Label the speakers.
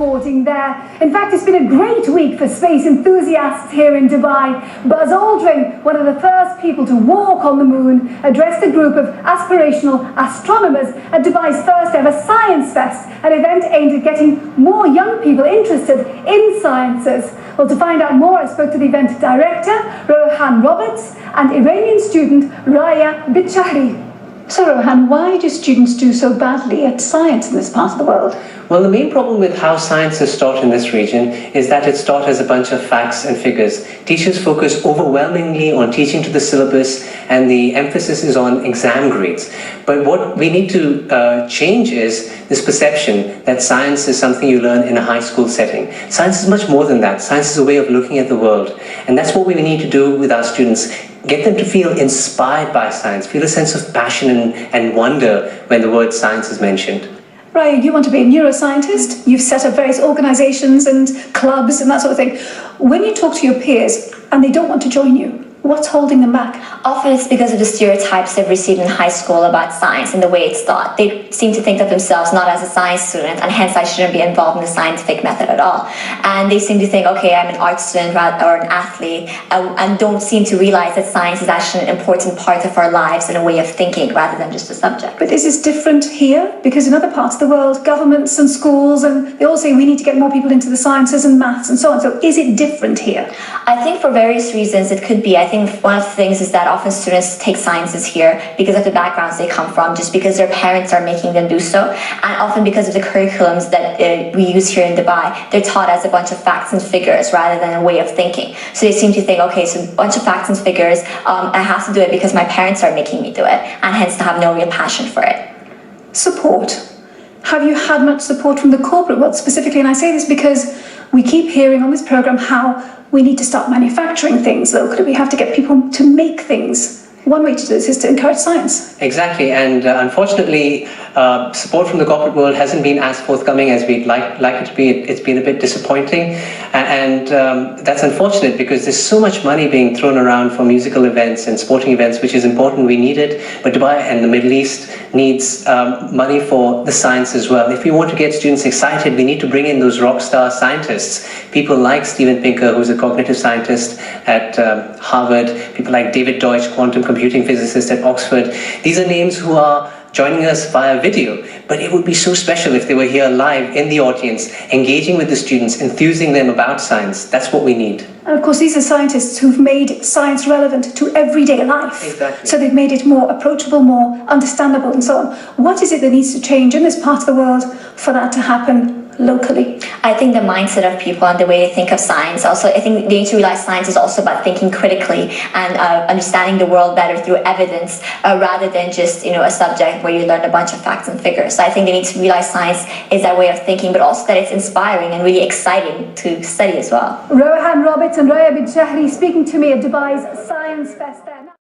Speaker 1: reporting there. In fact, it's been a great week for space enthusiasts here in Dubai. Buzz Aldrin, one of the first people to walk on the moon, addressed a group of aspirational astronomers at Dubai's first ever SciFest, an event aimed at getting more young people interested in sciences. Well, to find out more, I spoke to the event director, Rohan and Iranian student Raya Bitshahri. So Rohan, why do students do so badly at science in this part of the world?
Speaker 2: Well, the main problem with how science is taught in this region is that it's taught as a bunch of facts and figures. Teachers focus overwhelmingly on teaching to the syllabus, and the emphasis is on exam grades. But what we need to change is this perception that science is something you learn in a high school setting. Science is much more than that. Science is a way of looking at the world. And that's what we need to do with our students. Get them to feel inspired by science, feel a sense of passion and wonder when the word science is mentioned.
Speaker 1: Raya, you want to be a neuroscientist. You've set up various organisations and clubs and that sort of thing. When you talk to your peers and they don't want to join you, what's holding them back?
Speaker 3: Often it's because of the stereotypes they've received in high school about science and the way it's taught. They seem to think of themselves not as a science student, and hence I shouldn't be involved in the scientific method at all. And they seem to think, okay, I'm an art student or an athlete, and don't seem to realize that science is actually an important part of our lives and a way of thinking rather than just a subject.
Speaker 1: But is this different here? Because in other parts of the world, governments and schools, and they all say we need to get more people into the sciences and maths and so on. So is it different here?
Speaker 3: I think for various reasons it could be. I think one of the things is that often students take sciences here because of the backgrounds they come from, just because their parents are making them do so, and often because of the curriculums that we use here in Dubai. They're taught as a bunch of facts and figures rather than a way of thinking. So they seem to think, okay, so a bunch of facts and figures, I have to do it because my parents are making me do it, and hence to have no real passion for it. Support. Have you had much support from the corporate world specifically? And I say this because we keep hearing on this program how we need to start manufacturing things locally. We have to get people to make things. One way to do this is to encourage science.
Speaker 2: Exactly, and unfortunately, support from the corporate world hasn't been as forthcoming as we'd like it to be. It's been a bit disappointing, and that's unfortunate because there's so much money being thrown around for musical events and sporting events, which is important. We need it, but Dubai and the Middle East needs money for the science as well. If we want to get students excited, we need to bring in those rock star scientists, people like Steven Pinker, who's a cognitive scientist at Harvard, people like David Deutsch, quantum computing physicist at Oxford. These are names who are joining us via video, but it would be so special if they were here live in the audience, engaging with the students, enthusing them about science. That's what we need.
Speaker 1: And of course, these are scientists who've made science relevant to everyday life.
Speaker 2: Exactly.
Speaker 1: So they've made it more approachable, more understandable, and so on. What is it that needs to change in this part of the world for that to happen locally?
Speaker 3: I think the mindset of people and the way they think of science. Also, I think they need to realize science is also about thinking critically and understanding the world better through evidence rather than just a subject where you learn a bunch of facts and figures. So I think they need to realize science is that way of thinking, but also that it's inspiring and really exciting to study as well.
Speaker 1: Rohan and Raya Bitshahri speaking to me at Dubai's SciFest there.